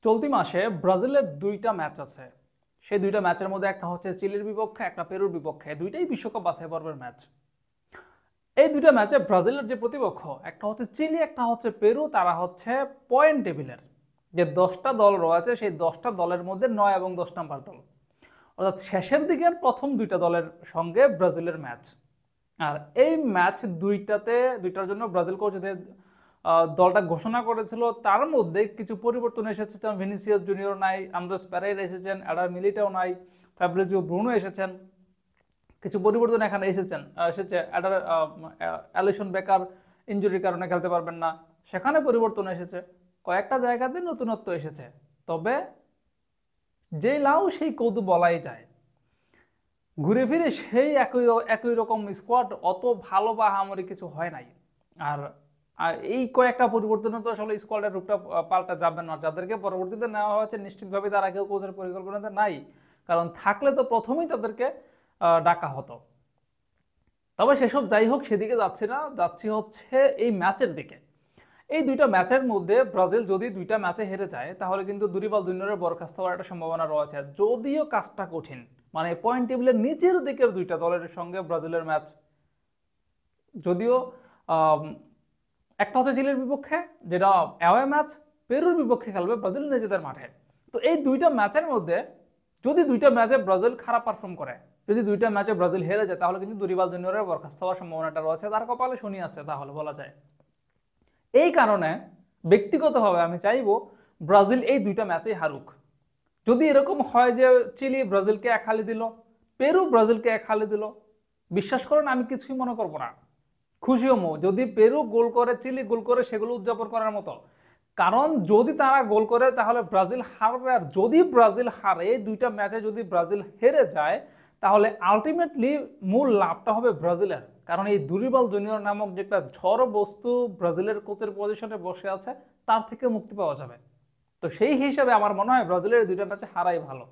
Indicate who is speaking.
Speaker 1: চলতি মাসে ব্রাজিলের দুইটা ম্যাচ আছে। সেই দুইটা ম্যাচের মধ্যে একটা হচ্ছে চিলির বিপক্ষে, একটা পেরুর বিপক্ষে। দুইটাই বিশ্বকাপ বাছাই পর্বের ম্যাচ। এই দুইটা ম্যাচে ব্রাজিলের যে প্রতিপক্ষ, একটা হচ্ছে চিলি, একটা হচ্ছে পেরু। তারা হচ্ছে পয়েন্ট টেবিলের যে 10টা দল রয়েছে, সেই 10টা দলের মধ্যে 9 এবং 10 নাম্বার দল, অর্থাৎ শেষের দিকের প্রথম দুইটা দলের সঙ্গে ব্রাজিলের ম্যাচ। আর এই ম্যাচ দুইটার জন্য ব্রাজিল কোচ যে দলটা ঘোষণা করেছিল তার মধ্যে কিছু পরিবর্তন এসেছে। যেমন ভিনিসিয়াস জুনিয়র নাই, আন্দ্রেস পেরেইরা এসেছেন, এডার মিলিটাও নাই, ফ্যাব্রিজিও ব্রুনো এসেছেন। কিছু পরিবর্তন এখানে এসেছে। অ্যালিসন বেকার ইনজুরির কারণে খেলতে পারবেন না, সেখানে পরিবর্তন এসেছে। কয়েকটা জায়গাতে নতুনত্ব এসেছে। তবে যেই লাউ সেই কৌতু বলাই যায়। ঘুরে ফিরে সেই একই একই রকম স্কোয়াড, অত ভালো বা হামারি কিছু হয় নাই। আর আর এই কয়েকটা পরিবর্তনে তো আসলে স্কোয়াডের রূপটা পাল্টা যাবে না। যাদেরকে পরবর্তীতে নেওয়া হয়েছে নিশ্চিতভাবে তারা কেউ কোচের পরিকল্পনাতে নাই, কারণ থাকলে তো প্রথমেই তাদেরকে ডাকা হতো। তবে সেসব যাই হোক, সেদিকে যাচ্ছি না, যাচ্ছি হচ্ছে এই ম্যাচের দিকে। এই দুইটা ম্যাচের মধ্যে ব্রাজিল যদি দুইটা ম্যাচে হেরে যায় তাহলে কিন্তু দুরিবাল জুনিয়রের বরখাস্ত হওয়ার একটা সম্ভাবনা রয়েছে, যদিও কাজটা কঠিন। মানে পয়েন্ট টেবিলের নিচের দিকের দুইটা দলের সঙ্গে ব্রাজিলের ম্যাচ, যদিও আম, একটা হচ্ছে চিলির বিপক্ষে, যেটা অ্যাওয়ে ম্যাচ। পেরুর বিপক্ষে খেলবে ব্রাজিল নিজেদের মাঠে। তো এই দুইটা ম্যাচের মধ্যে যদি দুইটা ম্যাচে ব্রাজিল খারাপ পারফর্ম করে, যদি দুইটা ম্যাচে ব্রাজিল হেরে যায়, তাহলে কিন্তু দুরিবাল জুনিয়রের বরখাস্ত হওয়ার সম্ভাবনাটা রয়েছে। তার কপালে শনি আছে তাহলে বলা যায়। এই কারণে ব্যক্তিগতভাবে আমি চাইবো ব্রাজিল এই দুইটা ম্যাচেই হারুক। যদি এরকম হয় যে চিলি ব্রাজিলকে এক হালি দিল, পেরু ব্রাজিলকে এক হালি দিল, বিশ্বাস করেন আমি কিছুই মনে করবো না। খুশি হমো যদি পেরু গোল করে, চিলি গোল করে, সেগুলো উদযাপন করার মতো। কারণ যদি তারা গোল করে তাহলে ব্রাজিল হারবে, আর যদি ব্রাজিল হারে, এই দুইটা ম্যাচে যদি ব্রাজিল হেরে যায়, তাহলে আলটিমেটলি মূল লাভটা হবে ব্রাজিলের। কারণ এই দুরিবাল জুনিয়র নামক যে একটা ঝড় বস্তু ব্রাজিলের কোচের পজিশনে বসে আছে, তার থেকে মুক্তি পাওয়া যাবে। তো সেই হিসাবে আমার মনে হয় ব্রাজিলের দুইটা ম্যাচে হারাই ভালো।